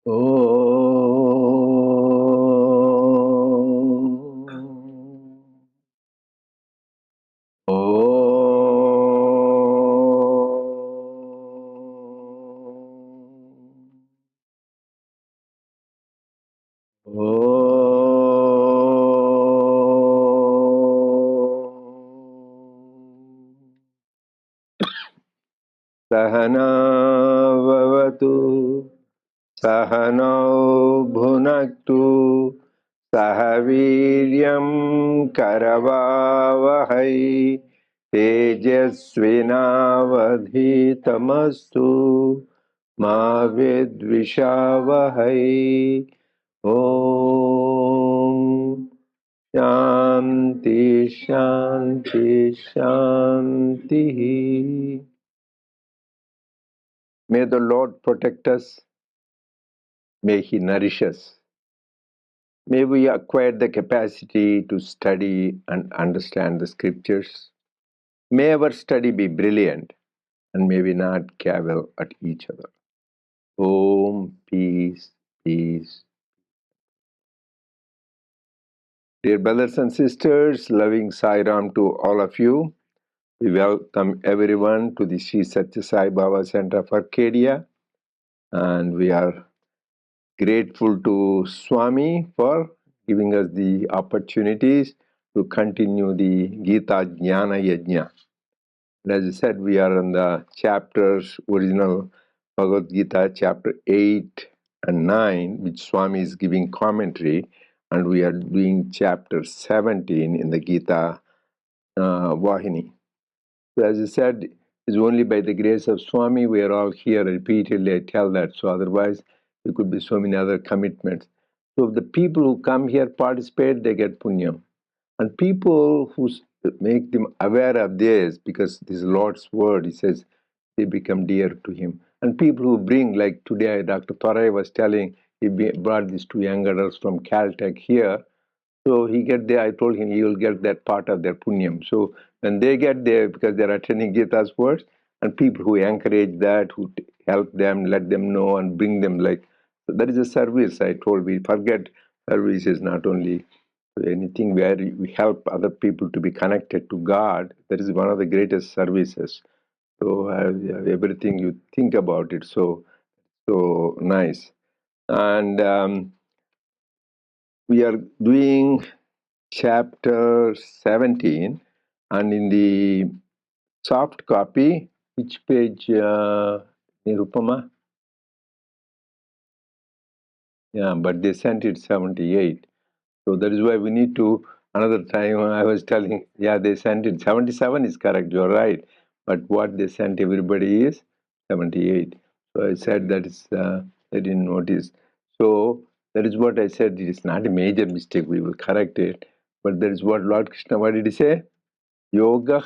Sahana vavatu Sahanau bhunaktu Sahaviryam karavavahai Tejasvinavadhitamastu Ma vidvishavahai. Om Shanti Shanti Shanti. May the Lord protect us. May He nourish us. May we acquire the capacity to study and understand the scriptures. May our study be brilliant, and may we not cavil at each other. Om, peace, peace. Dear brothers and sisters, loving Sai Ram to all of you. We welcome everyone to the Sri Sathya Sai Baba Center of Arcadia, and we are grateful to Swami for giving us the opportunities to continue the Gita Jnana Yajna. And as I said, we are in the chapters, original Bhagavad Gita, chapter 8 and 9, which Swami is giving commentary, and we are doing chapter 17 in the Gita Vahini. So as I said, it's only by the grace of Swami we are all here. Repeatedly I tell that, so otherwise there could be so many other commitments. So if the people who come here participate, they get punyam. And people who make them aware of this, because this is Lord's word, he says, they become dear to him. And people who bring, like today Dr. Thorai was telling, he brought these two young adults from Caltech here. So he get there, I told him he will get that part of their punyam. So when they get there, because they're attending Gita's words, and people who encourage that, who help them, let them know, and bring them, like, so that is a service. I told, we forget service is not only anything where we help other people to be connected to God. That is one of the greatest services. So everything you think about it, so nice. And we are doing chapter 17, and in the soft copy, which page, Nirupama? Yeah, but they sent it 78. So that is why we need to, another time I was telling, yeah, they sent it, 77 is correct, you're right. But what they sent everybody is 78. So I said that is, they didn't notice. So that is what I said, it is not a major mistake, we will correct it. But that is what Lord Krishna, what did he say? Yoga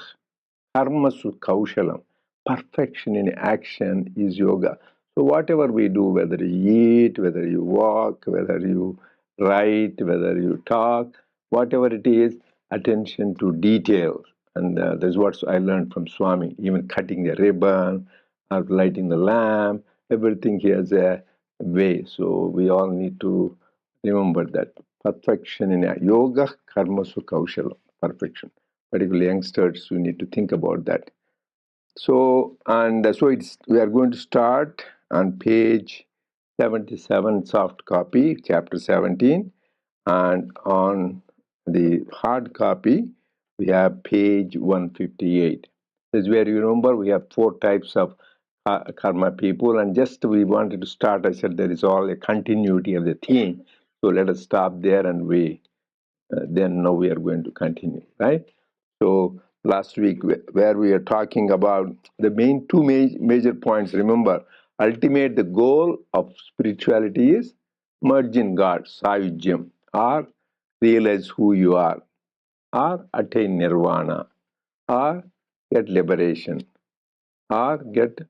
karmasu kaushalam. Perfection in action is yoga. So whatever we do, whether you eat, whether you walk, whether you write, whether you talk, whatever it is, attention to detail. And that's what I learned from Swami. Even cutting the ribbon or lighting the lamp, everything he has a way. So we all need to remember that. Perfection in yoga, karmasu kaushalam. Perfection. Particularly youngsters, we need to think about that. So, and so it's, we are going to start on page 77, soft copy, chapter 17, and on the hard copy, we have page 158. This is where you remember we have four types of karma people, and just we wanted to start, I said there is all a continuity of the theme, so let us stop there, and we then now we are going to continue, right? So last week, where we are talking about the main two major points, remember, ultimate the goal of spirituality is merge in God, Sayujyam, or realize who you are, or attain nirvana, or get liberation, or get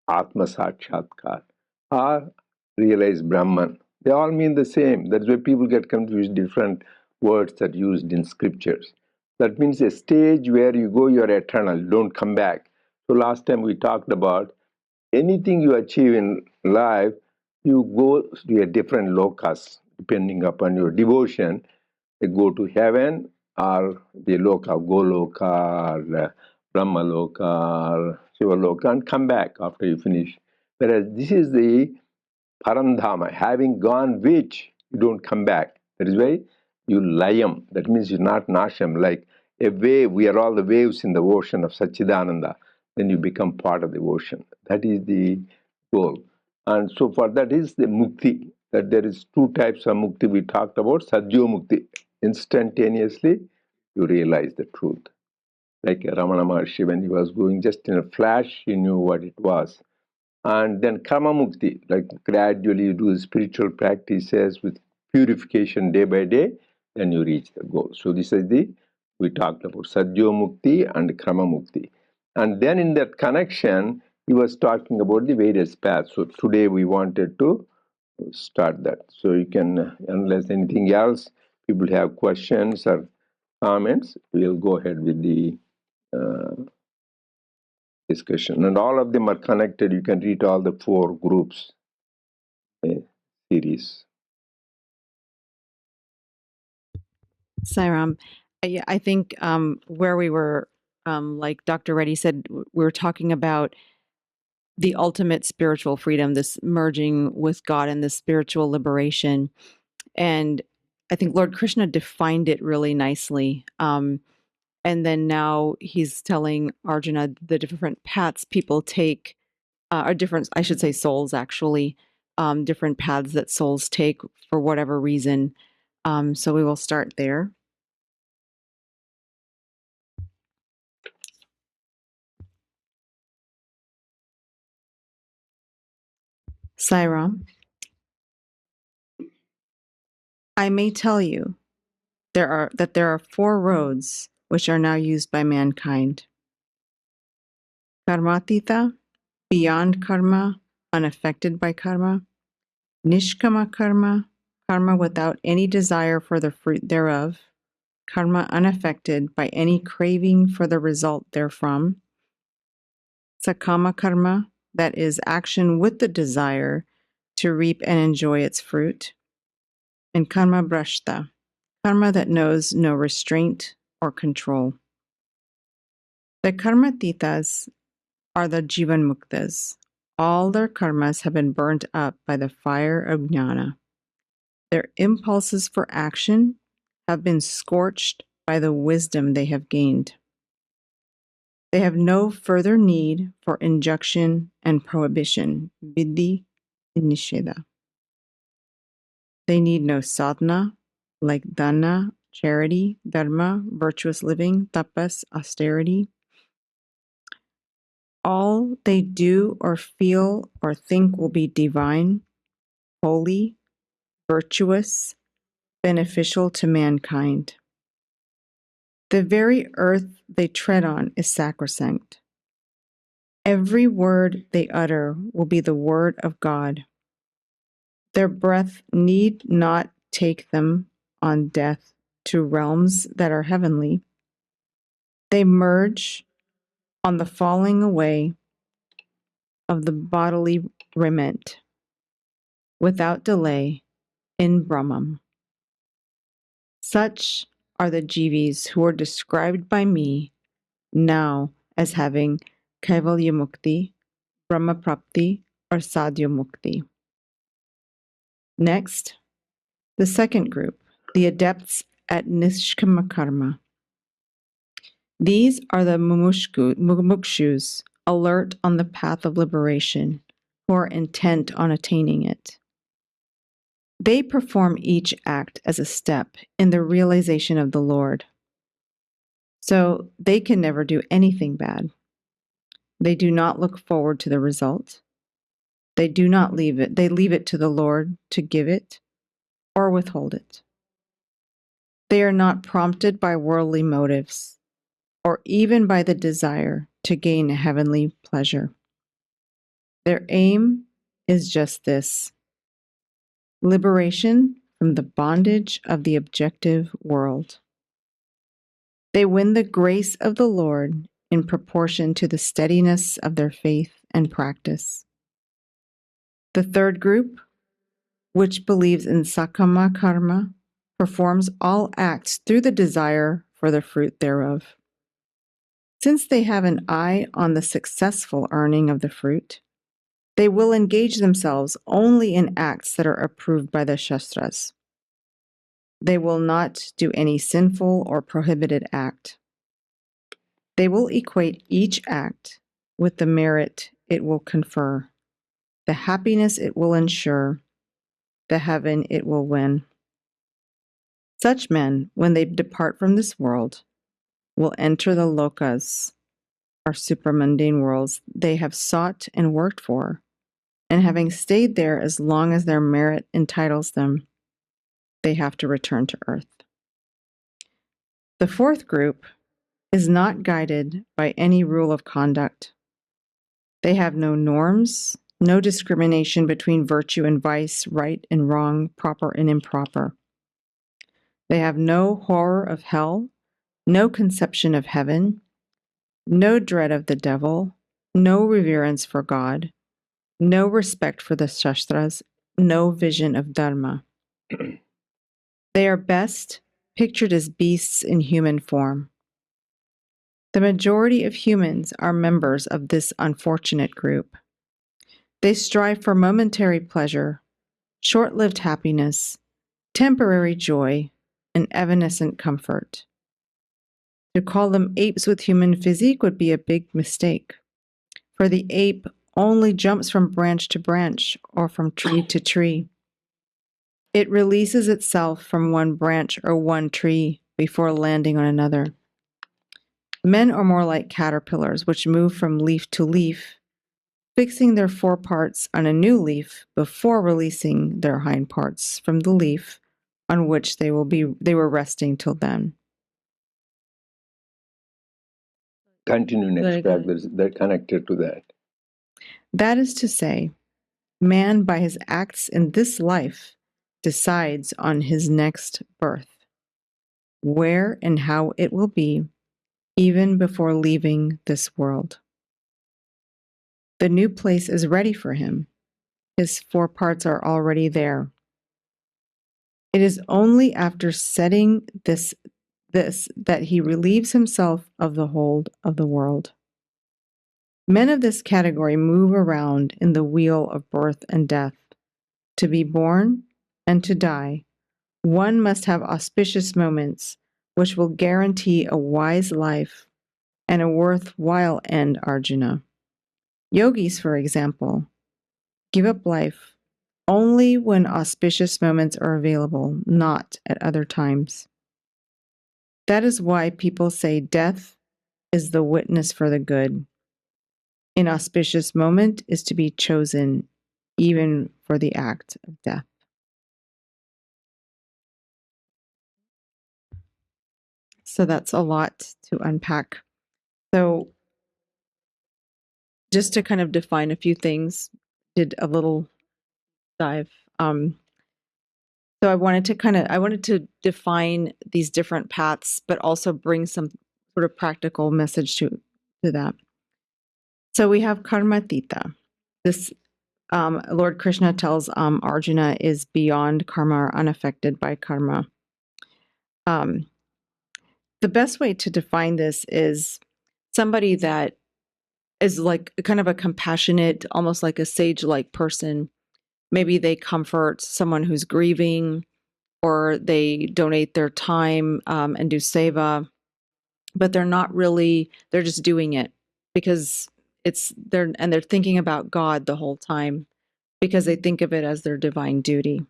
Atma Sakshatkar, or realize Brahman. They all mean the same. That's why people get confused, different words that are used in scriptures. That means a stage where you go, you're eternal, don't come back. So last time we talked about anything you achieve in life, you go to a different lokas depending upon your devotion. You go to heaven or the loka, Goloka or Brahma Loka or Shiva Loka, and come back after you finish. Whereas this is the Parandhama, having gone which you don't come back. That is why you layam. That means you're not nasham, like a wave. We are all the waves in the ocean of Satchidananda. Then you become part of the ocean. That is the goal. And so for that is the mukti. That there is two types of mukti we talked about. Sadhyo mukti. Instantaneously you realize the truth. Like Ramana Maharshi, when he was going just in a flash, he knew what it was. And then karma mukti, like gradually you do spiritual practices with purification day by day, then you reach the goal. So this is we talked about sadhyo mukti and karma mukti. And then in that connection, he was talking about the various paths. So today we wanted to start that. So you can, unless anything else, people have questions or comments, we'll go ahead with the discussion. And all of them are connected. You can read all the 4 groups series. Sairam, I think where we were, like Dr. Reddy said, we were talking about the ultimate spiritual freedom, this merging with God and this spiritual liberation. And I think Lord Krishna defined it really nicely. And then now he's telling Arjuna the different paths people take, are different, I should say souls actually, different paths that souls take for whatever reason. So we will start there. Sairam, I may tell you there are 4 roads which are now used by mankind. Karmatita, beyond karma, unaffected by karma. Nishkama karma, karma without any desire for the fruit thereof. Karma unaffected by any craving for the result therefrom. Sakama karma, that is action with the desire to reap and enjoy its fruit. And karma brashta, karma that knows no restraint or control. The karmatitas are the jivan muktas. All their karmas have been burnt up by the fire of jnana. Their impulses for action have been scorched by the wisdom they have gained. They have no further need for injunction and prohibition, vidhi and nisheda. They need no sadhana, like dana, charity, dharma, virtuous living, tapas, austerity. All they do or feel or think will be divine, holy, virtuous, beneficial to mankind. The very earth they tread on is sacrosanct. Every word they utter will be the word of God. Their breath need not take them on death to realms that are heavenly. They merge on the falling away of the bodily raiment without delay in Brahman. Such are the jivis who are described by me now as having Kaivalya Mukti, Brahma Prapti, or Sadhya Mukti. Next, the second group, the adepts at Nishkama Karma. These are the mumukshus, alert on the path of liberation, who are intent on attaining it. They perform each act as a step in the realization of the Lord. So they can never do anything bad. They do not look forward to the result. They do not leave it. They leave it to the Lord to give it or withhold it. They are not prompted by worldly motives or even by the desire to gain a heavenly pleasure. Their aim is just this: liberation from the bondage of the objective world. They win the grace of the Lord in proportion to the steadiness of their faith and practice. The third group which believes in sakama karma, performs all acts through the desire for the fruit thereof. Since they have an eye on the successful earning of the fruit, they will engage themselves only in acts that are approved by the Shastras. They will not do any sinful or prohibited act. They will equate each act with the merit it will confer, the happiness it will ensure, the heaven it will win. Such men, when they depart from this world, will enter the lokas, or supramundane worlds they have sought and worked for, and having stayed there as long as their merit entitles them, they have to return to earth. The fourth group is not guided by any rule of conduct. They have no norms, no discrimination between virtue and vice, right and wrong, proper and improper. They have no horror of hell, no conception of heaven, no dread of the devil, no reverence for God, no respect for the Shastras, no vision of Dharma. They are best pictured as beasts in human form. The majority of humans are members of this unfortunate group. They strive for momentary pleasure, short-lived happiness, temporary joy, and evanescent comfort. To call them apes with human physique would be a big mistake, for the ape only jumps from branch to branch or from tree to tree. It releases itself from one branch or one tree before landing on another. Men are more like caterpillars, which move from leaf to leaf, fixing their foreparts on a new leaf before releasing their hind parts from the leaf on which they were resting till then. Continue next paragraph. They're connected to that. That is to say, man by his acts in this life decides on his next birth, where and how it will be, even before leaving this world. The new place is ready for him. His foreparts are already there. It is only after setting this that he relieves himself of the hold of the world. Men of this category move around in the wheel of birth and death. To be born and to die, one must have auspicious moments which will guarantee a wise life and a worthwhile end, Arjuna. Yogis, for example, give up life only when auspicious moments are available, not at other times. That is why people say death is the witness for the good. An auspicious moment is to be chosen even for the act of death. So that's a lot to unpack. So just to kind of define a few things, did a little dive. So I wanted to define these different paths, but also bring some sort of practical message to that. So we have karmatita. This Lord Krishna tells Arjuna is beyond karma or unaffected by karma. The best way to define this is somebody that is like kind of a compassionate, almost like a sage-like person. Maybe they comfort someone who's grieving, or they donate their time and do seva, but they're just doing it because they're thinking about God the whole time because they think of it as their divine duty.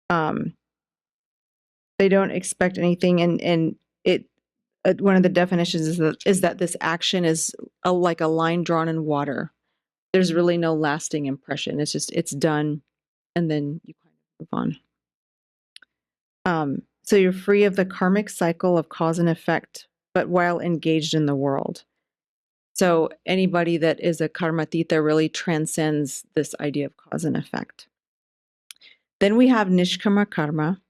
They don't expect anything, and it one of the definitions is that this action is like a line drawn in water. There's really no lasting impression. It's done, and then you kind of move on. So you're free of the karmic cycle of cause and effect, but while engaged in the world. So anybody that is a karmatita really transcends this idea of cause and effect. Then we have nishkama karma.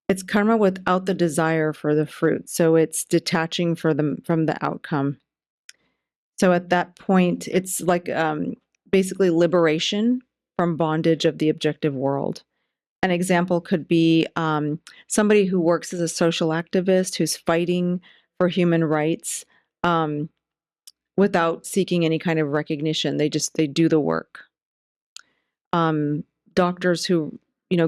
It's karma without the desire for the fruit. So it's detaching from the outcome. So at that point, it's like basically liberation from bondage of the objective world. An example could be somebody who works as a social activist who's fighting for human rights without seeking any kind of recognition. They do the work. Doctors who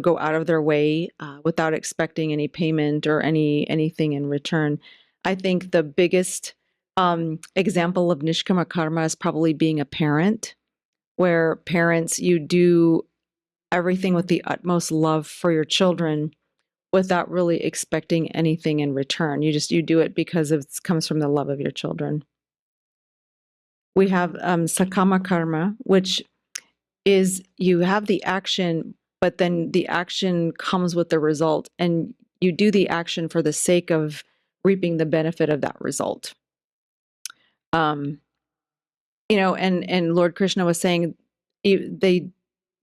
go out of their way without expecting any payment or anything in return. I think the biggest example of nishkama karma is probably being a parent, where parents, you do everything with the utmost love for your children without really expecting anything in return. You do it because it comes from the love of your children. We have sakama karma, which is you have the action, but then the action comes with the result, and you do the action for the sake of reaping the benefit of that result. And Lord Krishna was saying they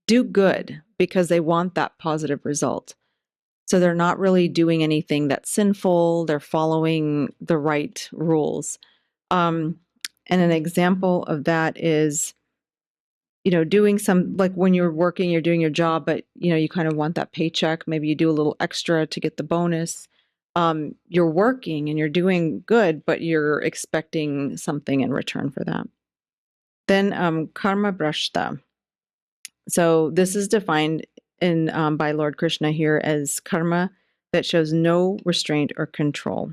do good because they want that positive result. So they're not really doing anything that's sinful. They're following the right rules. And an example of that is, doing some, like when you're working, you're doing your job, but, you kind of want that paycheck. Maybe you do a little extra to get the bonus. You're working and you're doing good, but you're expecting something in return for that. Then karma brashta. So this is defined by Lord Krishna here as karma that shows no restraint or control.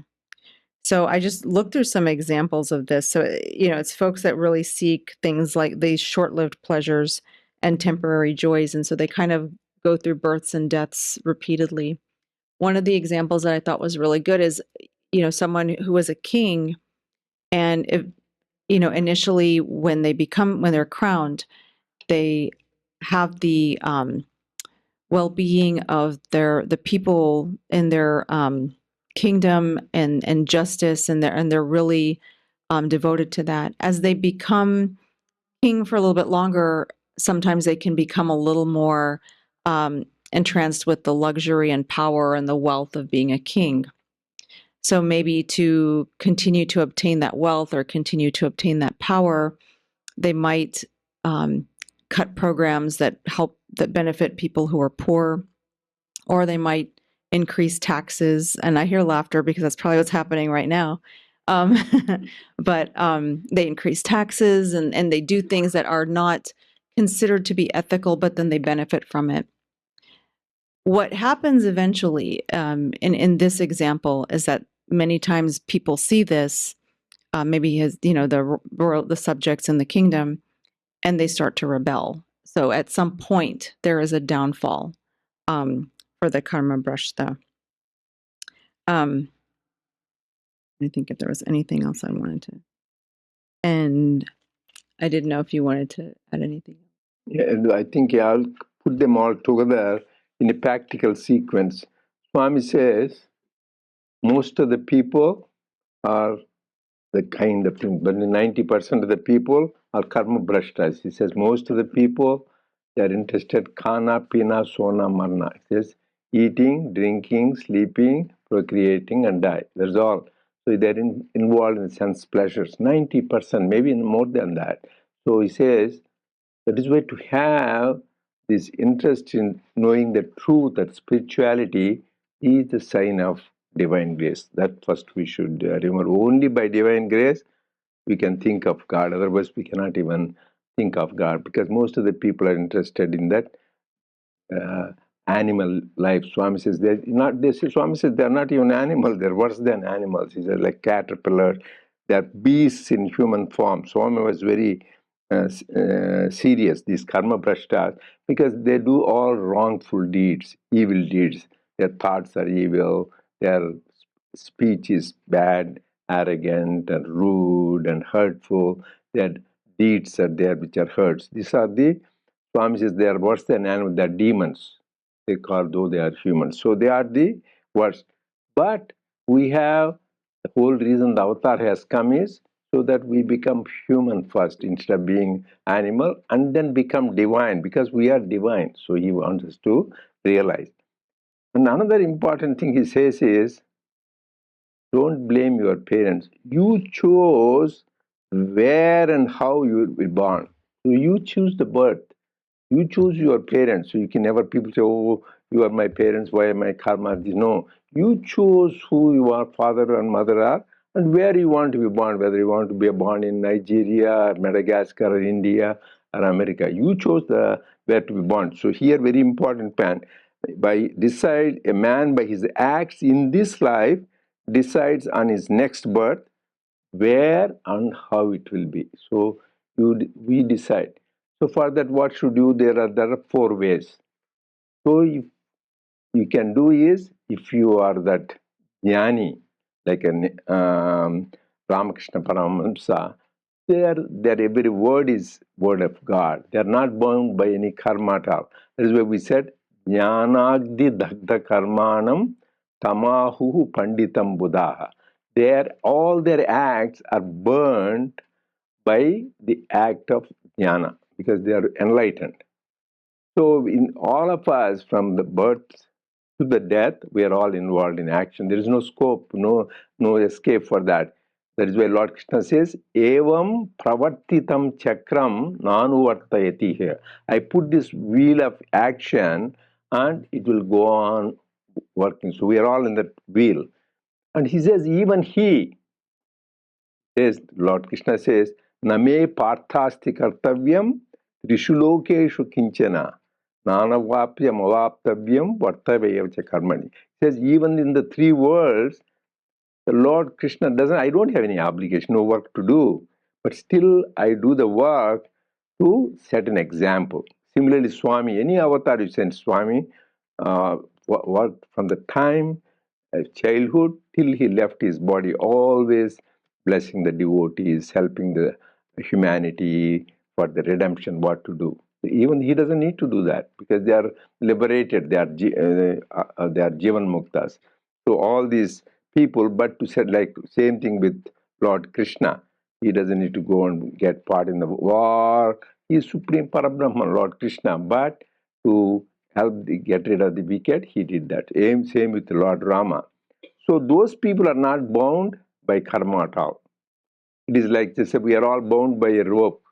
So I just looked through some examples of this. So, it's folks that really seek things like these short-lived pleasures and temporary joys. And so they kind of go through births and deaths repeatedly. One of the examples that I thought was really good is, someone who was a king, and if, initially when they're crowned, they have the well-being of the people in their kingdom and justice, and they're really devoted to that. As they become king for a little bit longer, sometimes they can become a little more entranced with the luxury and power and the wealth of being a king. So maybe to continue to obtain that wealth or continue to obtain that power, they might cut programs that benefit people who are poor, or they might increase taxes. And I hear laughter because that's probably what's happening right now. But they increase taxes and they do things that are not considered to be ethical, but then they benefit from it. What happens eventually, in this example, is that many times people see this, maybe the subjects in the kingdom, and they start to rebel. So at some point, there is a downfall for the karma brashta. I think if there was anything else I wanted to, and I didn't know if you wanted to add anything. Yeah, and I think I'll put them all together in a practical sequence. Swami says most of the people are the kind of thing, but 90% of the people are karma brashtas. He says most of the people, they are interested khana, pina, sona, marna. He says eating, drinking, sleeping, procreating, and die. That's all. So they're involved in sense pleasures. 90%, maybe more than that. So he says that is why to have this interest in knowing the truth, that spirituality is the sign of divine grace. That first we should remember. Only by divine grace we can think of God. Otherwise we cannot even think of God, because most of the people are interested in that animal life. Swami says they're not. Swami says they're not even animals. They're worse than animals. He says like caterpillars. They're beasts in human form. Swami was very serious. These karma brashtas, because they do all wrongful deeds, evil deeds. Their thoughts are evil. Their speech is bad, arrogant, and rude and hurtful. Their deeds are there which are hurts. These are the Swami says they are worse than animals. They are demons. They call though they are humans. So they are the worst. But we have the whole reason the avatar has come is so that we become human first instead of being animal, and then become divine, because we are divine. So he wants us to realize. And another important thing he says is, don't blame your parents. You chose where and how you will be born. So you choose the birth. You choose your parents. So you can never people say, oh, you are my parents, why am I karma? No. You choose who your father and mother are and where you want to be born, whether you want to be born in Nigeria, Madagascar, or India, or America. You chose where to be born. So here, very important pan. A man by his acts in this life decides on his next birth where and how it will be. So we decide. So for that, what should you? There are four ways. So if you can do is, if you are that jnani, like an Ramakrishna Paramahamsa, their every word is word of God. They are not bound by any karma at all. That is why we said jnanagdi dagda karmanam tamahu panditam buddha. All their acts are burned by the act of jnana because they are enlightened. So, in all of us, from the birth to the death, we are all involved in action. There is no scope, no escape for that. That is why Lord Krishna says, Evam pravartitam chakram nanuvartayati here. I put this wheel of action and it will go on working. So, we are all in that wheel. And he says, even he says, Lord Krishna says, Name parthasti kartavyam trishulokeshu kinchana nanavapyam avaptavyam vartavayavacha karmani. He says, even in the three worlds, the Lord Krishna doesn't, I don't have any obligation, no work to do, but still I do the work to set an example. Similarly, Swami, any avatar you send Swami, worked from the time childhood till he left his body, always blessing the devotees, helping the humanity for the redemption, what to do. Even he doesn't need to do that because they are liberated, they are Jivan Muktas. So all these people, but to say like same thing with Lord Krishna, he doesn't need to go and get part in the war. He is Supreme Parabrahman, Lord Krishna, but to get rid of the wicked, he did that. Same with Lord Rama. So those people are not bound by karma at all. It is like they say we are all bound by a rope.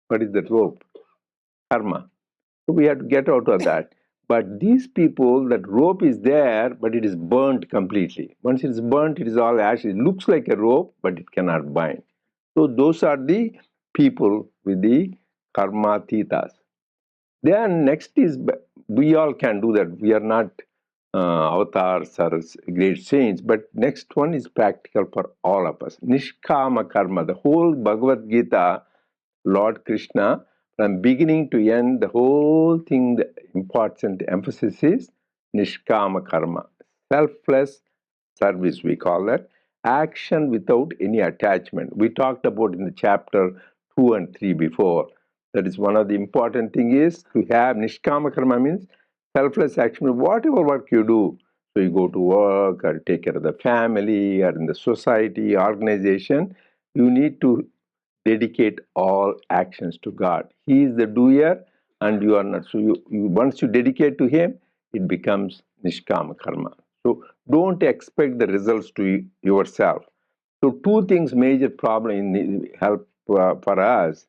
What is that rope? Karma. So we have to get out of that. But these people, that rope is there, but it is burnt completely. Once it is burnt, it is all ash. It looks like a rope, but it cannot bind. So those are the people with the karma titas. Then next is, we all can do that. We are not avatars or great saints, but next one is practical for all of us. Nishkama karma. The whole Bhagavad Gita, Lord Krishna, from beginning to end, the whole thing, the important emphasis is Nishkama karma. Selfless service, we call that. Action without any attachment. We talked about in the chapter 2 and 3 before. That is one of the important thing is to have Nishkama karma means selfless action. Whatever work you do, so you go to work or take care of the family or in the society, organization, you need to dedicate all actions to God. He is the doer and you are not. So once you dedicate to Him, it becomes Nishkama karma. So don't expect the results to yourself. So two things major problem in the help for us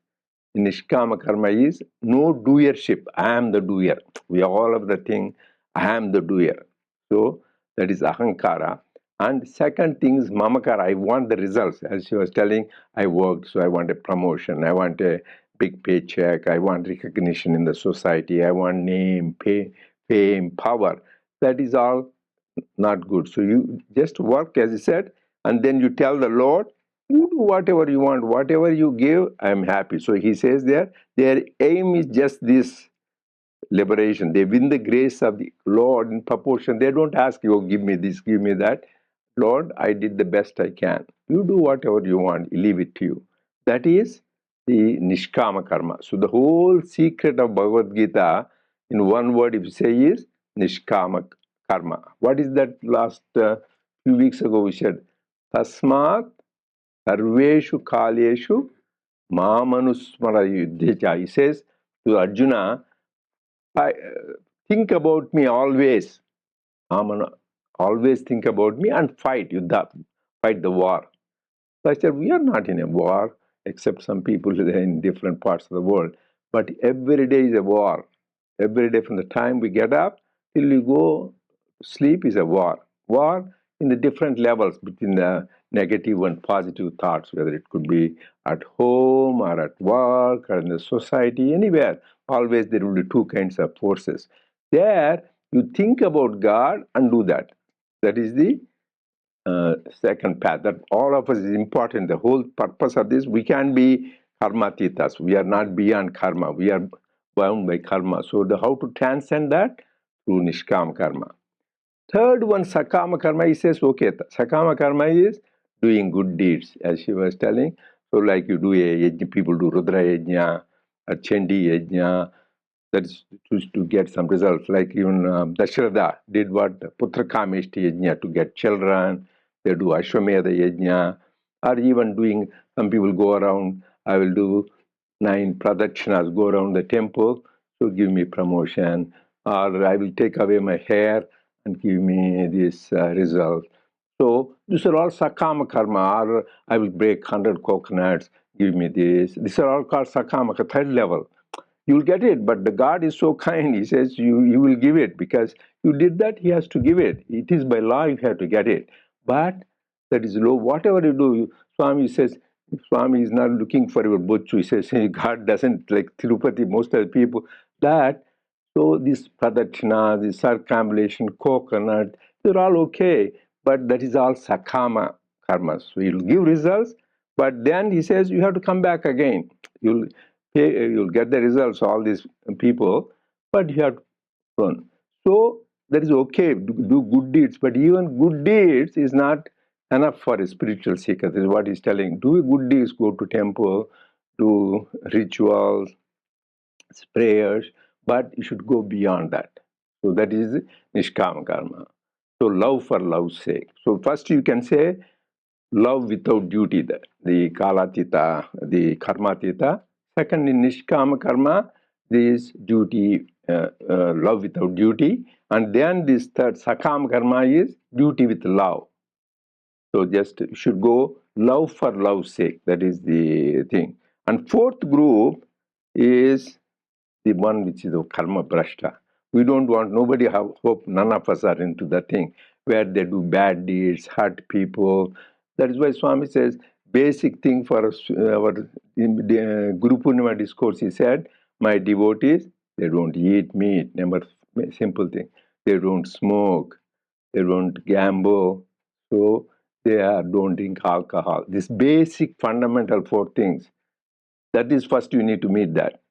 in Nishkama karma is no doership. I am the doer. We all have the thing, I am the doer. So that is ahankara. And second thing is mamakara. I want the results. As she was telling, I worked, so I want a promotion. I want a big paycheck. I want recognition in the society. I want name, fame, power. That is all not good. So you just work, as I said, and then you tell the Lord, you do whatever you want, whatever you give, I am happy. So he says there, their aim is just this liberation. They win the grace of the Lord in proportion. They don't ask you, oh, give me this, give me that. Lord, I did the best I can. You do whatever you want, leave it to you. That is the Nishkama karma. So the whole secret of Bhagavad Gita, in one word, if you say, is Nishkama karma. What is that last few weeks ago we said? Tasmat sarveshu kaleshu mamanusmara yuddhecha. He says to Arjuna, think about me always. Always think about me and fight yuddha, fight the war. So I said, we are not in a war, except some people in different parts of the world. But every day is a war. Every day from the time we get up till we go sleep is a war. War in the different levels between the negative and positive thoughts, whether it could be at home or at work or in the society, anywhere. Always there will be two kinds of forces. There, you think about God and do that. That is the second path. That all of us is important. The whole purpose of this, we can be karmatitas. We are not beyond karma. We are bound by karma. So how to transcend that? Through nishkam karma. Third one, sakama karma, he says, okay, sakama karma is doing good deeds, as she was telling. So like you do a yajna, people do Rudra yajna, a Chandi yajna, that is to get some results. Like even Dasharatha did what? Putra Kameshti yajna to get children. They do Ashwamedha yajna. Or even doing, some people go around, I will do 9 pradakshinas, go around the temple, so give me promotion. Or I will take away my hair and give me this result. So these are all sakama karma. Or I will break 100 coconuts, give me this. These are all called sakama, third level. You'll get it, but the God is so kind. He says you will give it because you did that. He has to give it. It is by law you have to get it. But that is low. Whatever you do, Swami says, Swami is not looking for your butchu. He says God doesn't like Tirupati. Most of the people that. So this pradakshina, this circumambulation, coconut, they're all okay. But that is all sakama karma. So you'll give results, but then he says you have to come back again. You'll get the results, all these people, but you have to run. So that is okay, do good deeds, but even good deeds is not enough for a spiritual seeker. This is what he's telling. Do good deeds, go to temple, do rituals, prayers, but you should go beyond that. So that is nishkama karma. So love for love's sake. So first you can say love without duty, the kalatita, the karmatita. Second, in nishkama karma, this duty, love without duty. And then this third, sakama karma, is duty with love. So just should go love for love's sake. That is the thing. And fourth group is the one which is the karma prashta. We don't want, nobody have hope, none of us are into the thing where they do bad deeds, hurt people. That is why Swami says, basic thing for us, our in the, Guru Purnima discourse, he said, my devotees, they don't eat meat, number simple thing. They don't smoke, they don't gamble, so don't drink alcohol. This basic fundamental 4 things. That is first you need to meet that.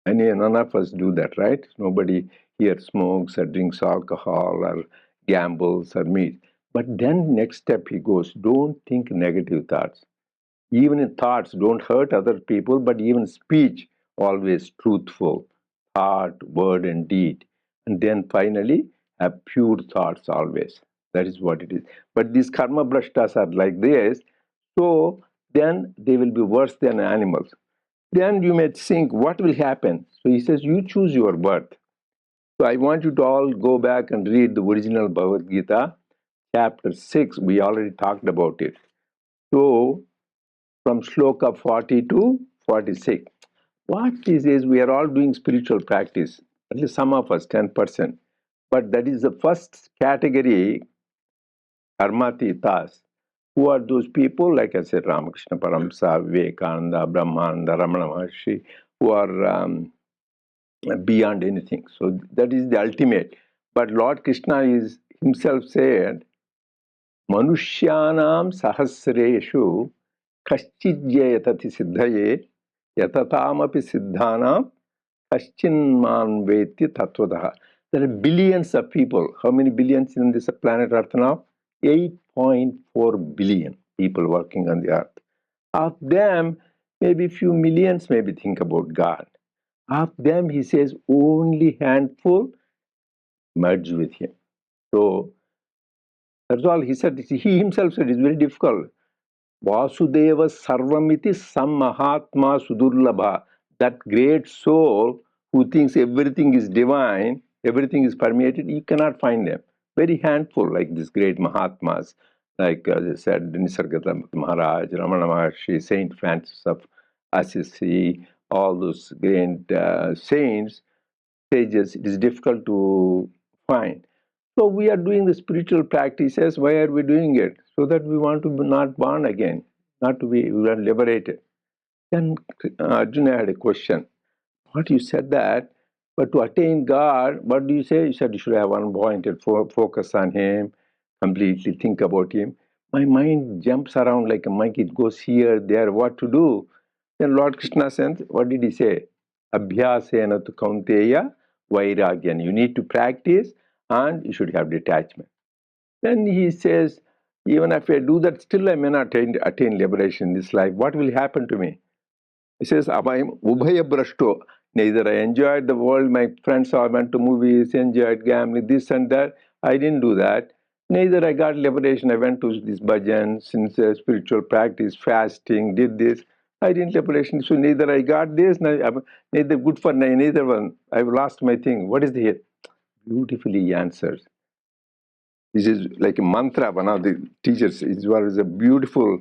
And none of us do that, right? Nobody here smokes or drinks alcohol or gambles or meat. But then next step he goes, don't think negative thoughts. Even in thoughts, don't hurt other people, but even speech, always truthful, thought, word, and deed. And then finally, have pure thoughts always. That is what it is. But these karma brashtas are like this, so then they will be worse than animals. Then you may think, what will happen? So he says, you choose your birth. So I want you to all go back and read the original Bhagavad Gita, chapter 6. We already talked about it. So from shloka 40 to 46. What this is, we are all doing spiritual practice, at least some of us, 10%. But that is the first category, karmatitas. Who are those people? Like I said, Ramakrishna Paramsa, Vivekananda, Brahmananda, Ramana Maharshi, who are beyond anything. So that is the ultimate. But Lord Krishna is himself said, Manushyanam sahasreshu kaschidjayatati siddhaye yatatamapi siddhanam kaschinman veti tattvadaha. There are billions of people. How many billions in this planet Earth now? 8.4 billion people working on the earth. Of them, maybe few millions maybe think about God. Of them, he says, only handful merge with him. So that's all he said. He himself said it's very difficult. Vasudeva Sarvamiti Sam Mahatma Sudurlabha. That great soul who thinks everything is divine, everything is permeated, you cannot find them. Very handful, like these great Mahatmas, like as I said, Nisargadatta Maharaj, Ramana Maharshi, Saint Francis of Assisi, all those great saints. sages, it is difficult to find. So we are doing the spiritual practices. Why are we doing it? So that we want to be not born again, not to be we are liberated. Then Arjuna had a question. What you said that, but to attain God, what do you say? You said you should have unpointed focus on Him, completely think about Him. My mind jumps around like a monkey. It goes here, there, what to do? Then Lord Krishna said, what did He say? Abhyasena tu kaunteya vairagyan. You need to practice and you should have detachment. Then He says, even if I do that, still I may not attain liberation in this life. What will happen to me? He says, Abhayam Ubhaya Brashto. Neither I enjoyed the world, my friends all went to movies, enjoyed gambling, this and that. I didn't do that. Neither I got liberation. I went to this bhajan, sincere spiritual practice, fasting, did this. I didn't liberation. So neither I got this, neither good for neither one. I've lost my thing. What is the here? Beautifully he answers. This is like a mantra. One of the teachers, it was a beautiful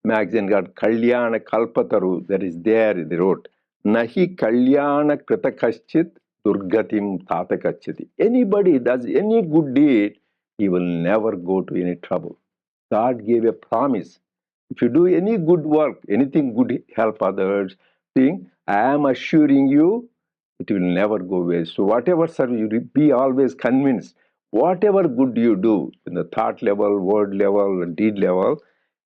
magazine called Kalyana Kalpataru that is there. They wrote, Nahi Kalyana Kritakashchit Durgatim Tatakachiti. Anybody does any good deed, he will never go to any trouble. God gave a promise. If you do any good work, anything good, help others, thing, I am assuring you, it will never go waste. So whatever service, you be always convinced, whatever good you do, in the thought level, word level, deed level,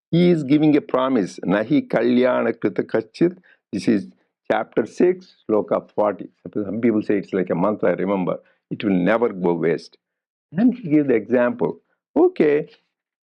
he is giving a promise. Nahi kalyana krita kachit. This is chapter 6, sloka 40. Some people say it's like a mantra, remember. It will never go waste. And he gave the example. Okay,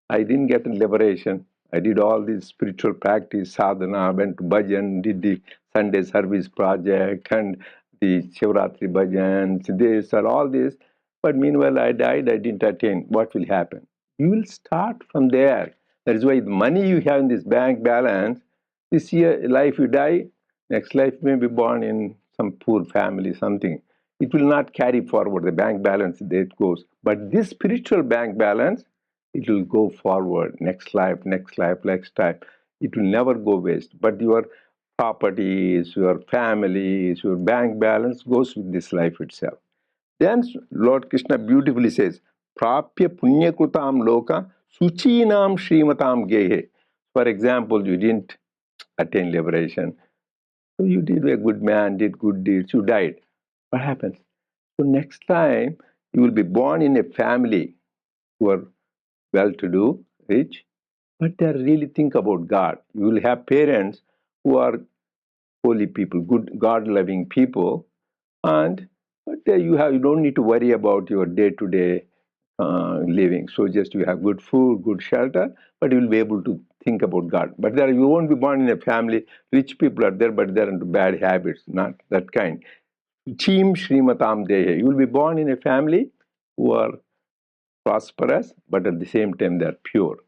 I didn't get liberation. I did all this spiritual practice, sadhana, went to bhajan, did the Sunday service project and the Shivratri bhajans, this or all this. But meanwhile, I died, I didn't attain. What will happen? You will start from there. That is why the money you have in this bank balance, this year, life you die, next life you may be born in some poor family, something. It will not carry forward the bank balance, there it goes. But this spiritual bank balance, it will go forward, next life, next life, next life. It will never go waste. But your properties, your families, your bank balance goes with this life itself. Then Lord Krishna beautifully says, Prapya punyakrutam loka suchinam shrimatam gehe. For example, you didn't attain liberation. So you did a good man, did good deeds, you died. What happens? So next time you will be born in a family who are well-to-do, rich, but they really think about God. You will have parents who are holy people, good God-loving people, and but you don't need to worry about your day-to-day living. So just you have good food, good shelter, but you will be able to think about God. But there you won't be born in a family. Rich people are there, but they're into bad habits, not that kind. Chim Srimatam Dehe. You will be born in a family who are prosperous, but at the same time they are pure.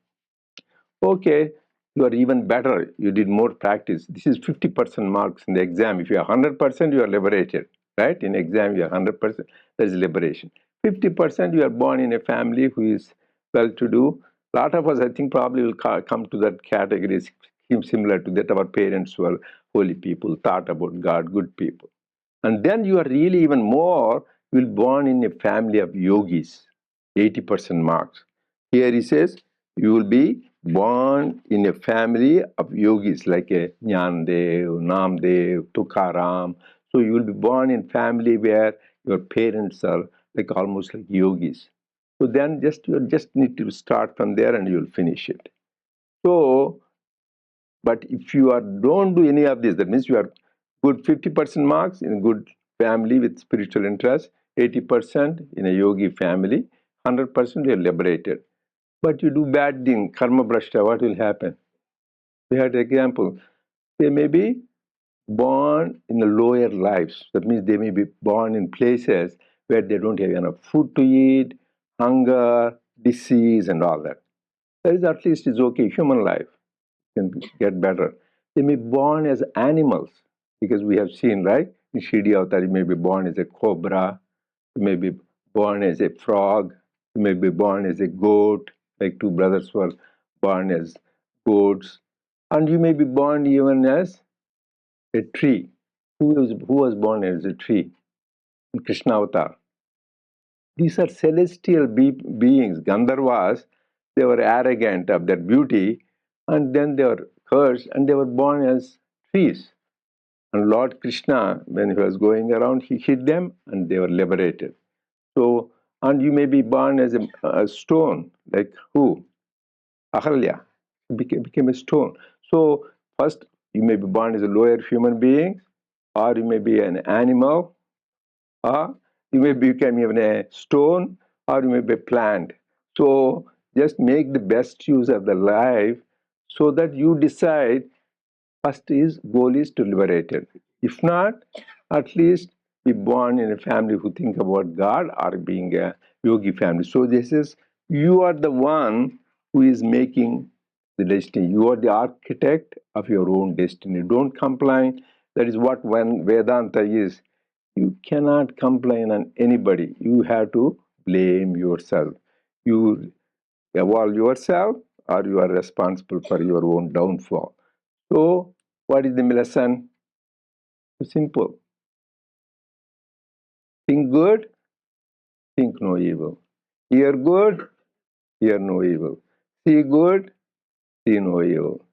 Okay, you are even better. You did more practice. This is 50% marks in the exam. If you are 100%, you are liberated. Right? In exam, you are 100%. That is liberation. 50%, you are born in a family who is well-to-do. A lot of us, I think, probably will come to that category, similar to that. Our parents were holy people, thought about God, good people. And then you are really even more, you will born in a family of yogis, 80% marks. Here he says, you will be born in a family of yogis like a Jnandev, Namdev, Tukaram. So you will be born in family where your parents are like almost like yogis. So then you just need to start from there and you'll finish it. So but if you don't do any of this, that means you are good 50% marks in a good family with spiritual interest, 80% in a yogi family, 100% you are liberated. But you do bad thing, karma brashta, what will happen? We had an example. They may be born in the lower lives. That means they may be born in places where they don't have enough food to eat, hunger, disease, and all that. That is at least is okay, human life can get better. They may be born as animals because we have seen, right? In Shidi Avatar, you may be born as a cobra, you may be born as a frog, you may be born as a goat, like two brothers were born as goats, and you may be born even as a tree. Who was born as a tree? in Krishna avatar. These are celestial beings, Gandharvas. They were arrogant of their beauty, and then they were cursed, and they were born as trees. And Lord Krishna, when he was going around, he hit them, and they were liberated. So, and you may be born as a stone, like who? Ahalya became a stone. So, first, you may be born as a lower human being, or you may be an animal, or you may become even a stone, or you may be a plant. So just make the best use of the life so that you decide. First is goal is to liberate it. If not, at least be born in a family who think about God or being a yogi family. So this is, you are the one who is making the destiny. You are the architect of your own destiny. Don't complain. That is what when Vedanta is. You cannot complain on anybody. You have to blame yourself. You evolve yourself, or you are responsible for your own downfall. So, what is the lesson? Simple. Think good, think no evil. Hear good, hear no evil. See good, see no evil.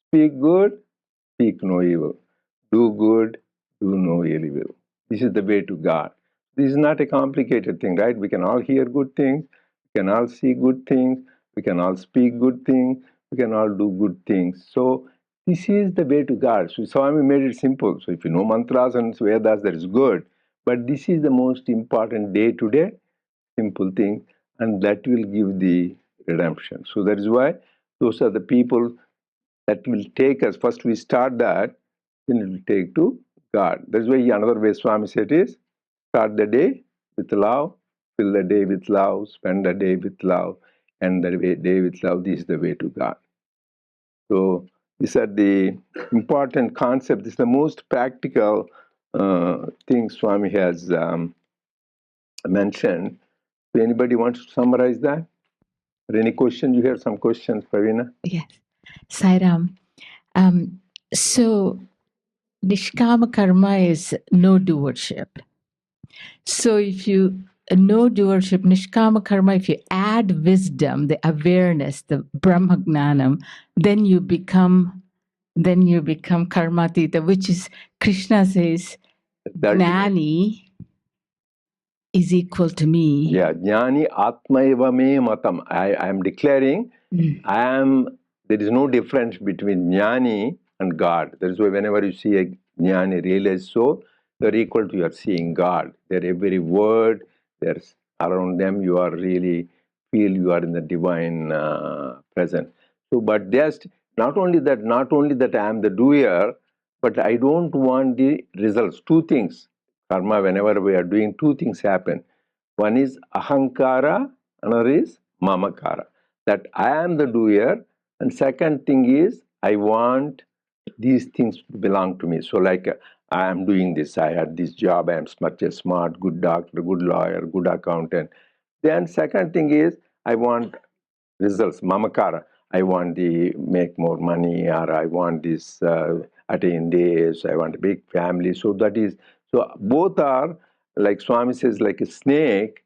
Speak good, speak no evil. Do good, do no evil. This is the way to God. This is not a complicated thing, right? We can all hear good things, we can all see good things, we can all speak good things, we can all do good things. So this is the way to God. So Swami made it simple. So if you know mantras and Vedas, that is good. But this is the most important day-to-day simple thing, and that will give the redemption. So that is why those are the people that will take us. First we start that, then it will take to God. That's why another way Swami said is, start the day with love, fill the day with love, spend the day with love, and the day with love. This is the way to God. So these are the important concepts. This is the most practical thing Swami has mentioned. So anybody wants to summarize that? Or any question? You have some questions, Pravina? Yes. Sairam. So Nishkama karma is no doership. So if you no doership, Nishkama karma, if you add wisdom, the awareness, the Brahmagnanam, then you become karmatita, which is Krishna says, Gnani is equal to me. Yeah, Jnani Atmaiva me matam. I am declaring there is no difference between Jnani and God. That is why whenever you see a Jnani realized soul, they're equal to your seeing God. Their every word, there's around them, you are really feel you are in the divine presence. So, but just not only that I am the doer, but I don't want the results. Two things. Karma, whenever we are doing, two things happen. One is ahankara, another is mamakara. That I am the doer, and second thing is I want these things to belong to me. So, like I am doing this, I had this job, I am smart, good doctor, good lawyer, good accountant. Then second thing is I want results, mamakara. I want the make more money, or I want this attain this. I want a big family. So that is, so both are, like Swami says, like a snake.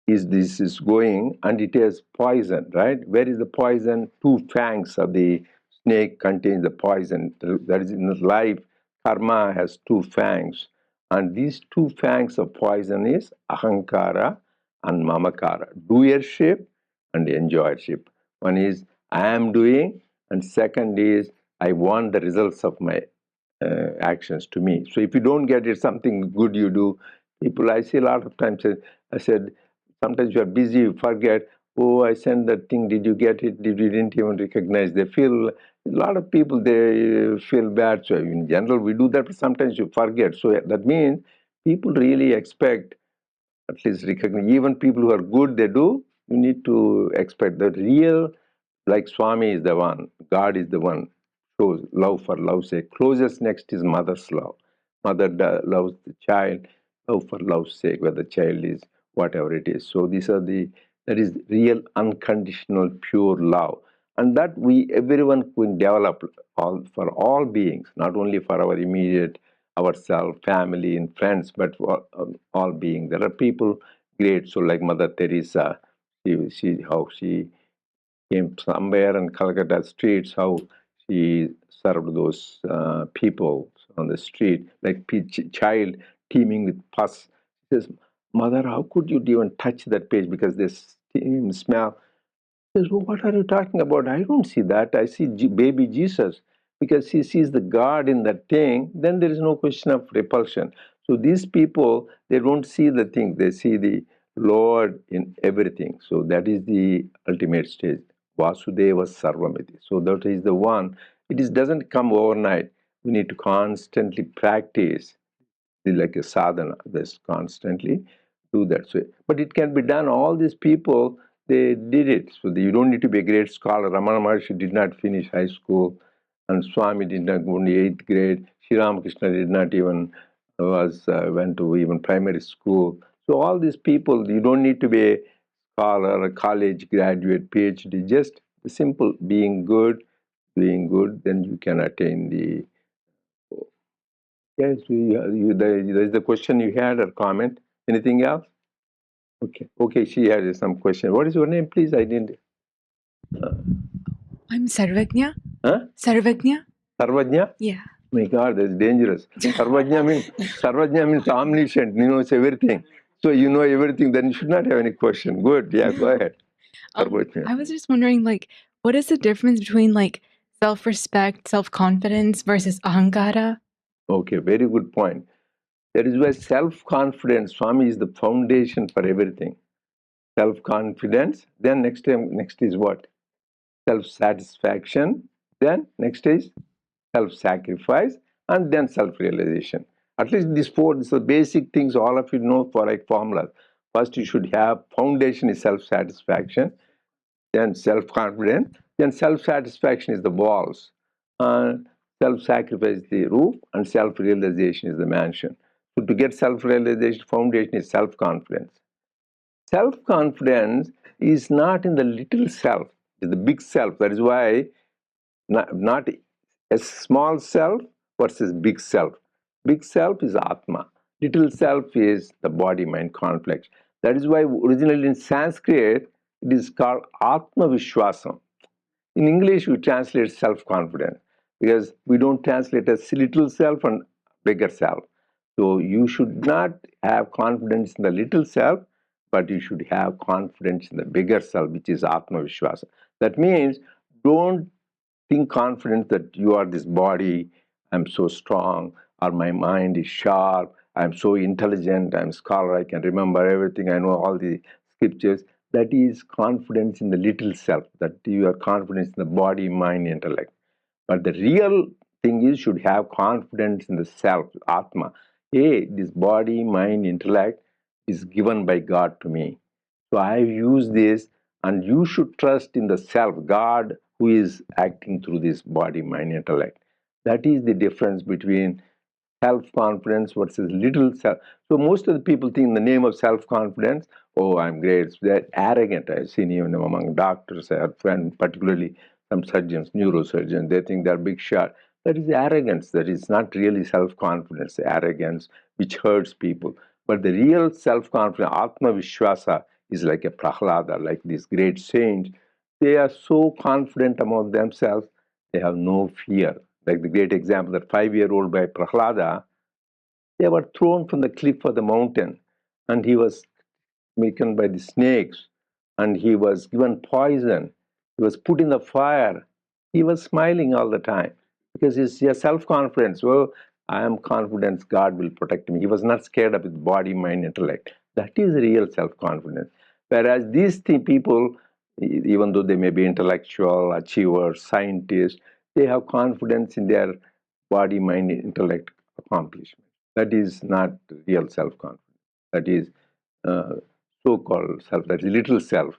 Is this is going, and it has poison, right? Where is the poison? Two fangs of the snake contains the poison. That is in the life. Karma has two fangs, and these two fangs of poison is ahankara and mamakara, doership and enjoyership. One is I am doing, and second is I want the results of my actions to me. So if you don't get it, something good you do, people, I see a lot of times, I said, sometimes you are busy, you forget, oh, I sent that thing, did you get it? You didn't even recognize. They feel, a lot of people, they feel bad. So in general, we do that, but sometimes you forget. So that means people really expect, at least recognize, even people who are good, they do, you need to expect the real, like Swami is the one, God is the one, shows love for love's sake. Closest next is mother's love. Mother loves the child, love for love's sake, whether the child is whatever it is. So these are that is real unconditional pure love. And that everyone can develop all for all beings, not only for our immediate ourselves, family, and friends, but for all being. There are people great, so like Mother Teresa, how she came somewhere in Calcutta streets, how she served those people on the street, like child teeming with pus. She says, Mother, how could you even touch that page because there's steam smell? He says, well, what are you talking about? I don't see that. I see baby Jesus because he sees the God in that thing. Then there is no question of repulsion. So these people, they don't see the thing. They see the Lord in everything. So that is the ultimate stage. Vasudeva Sarvamiti. So that is the one. Doesn't come overnight. We need to constantly practice like a sadhana, this constantly do that. So, but it can be done. All these people, they did it. So you don't need to be a great scholar. Ramana Maharshi did not finish high school, and Swami did not go in the 8th grade. Sri Ramakrishna did not even went to even primary school. So all these people, you don't need to be a scholar, a college graduate, PhD. Just the simple being good, doing good, then you can attain the. Yes, there's the question you had or comment. Anything else? Okay. Okay, she had some question. What is your name, please? I didn't. I'm Sarvagnya. Huh? Sarvagnya? Sarvajna? Yeah. My God, that's dangerous. Sarvajna means omniscient, knows everything. So you know everything, then you should not have any question. Good. Yeah, go ahead. Sarvajna. I was just wondering, what is the difference between self-respect, self-confidence versus ahankara? Okay, very good point. That is why self-confidence, Swami, is the foundation for everything. Self-confidence. Then next is what? Self-satisfaction. Then next is self-sacrifice, and then self-realization. At least these are basic things all of you know for like formulas. First, you should have foundation is self-satisfaction, then self-confidence, then self-satisfaction is the walls, and self-sacrifice is the roof, and self-realization is the mansion. So to get self-realization, foundation is self-confidence. Self-confidence is not in the little self, it's the big self. That is why not a small self versus big self. Big self is Atma. Little self is the body-mind conflict. That is why originally in Sanskrit it is called Atma Vishwasam. In English we translate self-confidence because we don't translate as little self and bigger self. So you should not have confidence in the little self, but you should have confidence in the bigger self, which is Atma Vishwasam. That means don't think confident that you are this body, I'm so strong, or my mind is sharp, I'm so intelligent, I'm a scholar, I can remember everything, I know all the scriptures. That is confidence in the little self, that you are confident in the body, mind, intellect. But the real thing is, should have confidence in the self, Atma. Hey, this body, mind, intellect is given by God to me. So I use this, and you should trust in the self, God, who is acting through this body, mind, intellect. That is the difference between self-confidence versus little self. So most of the people think in the name of self-confidence, oh, I'm great. They're arrogant. I've seen even among doctors, I have friends, particularly some surgeons, neurosurgeons, they think they're big shot. That is arrogance. That is not really self-confidence, arrogance, which hurts people. But the real self-confidence, Atma Vishwasa, is like a Prahlada, like these great saints. They are so confident among themselves, they have no fear. Like the great example, that 5-year-old by Prahlada, they were thrown from the cliff of the mountain, and he was taken by the snakes, and he was given poison. He was put in the fire. He was smiling all the time because his self-confidence. Well, I am confident God will protect me. He was not scared of his body, mind, intellect. That is real self-confidence. Whereas these people, even though they may be intellectual, achievers, scientists, they have confidence in their body, mind, intellect accomplishment. That is not real self-confidence. That is uh, so-called self, that is little self.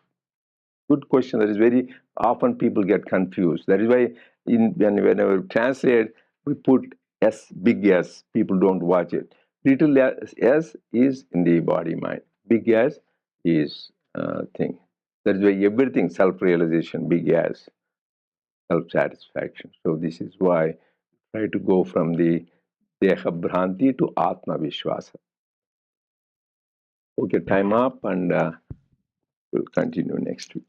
Good question. That is very often people get confused. That is why whenever we translate, we put S, big S. People don't watch it. Little S is in the body mind. Big S is thing. That is why everything self-realization, big S, self-satisfaction. So this is why I try to go from the Deha Bhranti to Atma Vishwasa. Okay, time up, and we'll continue next week.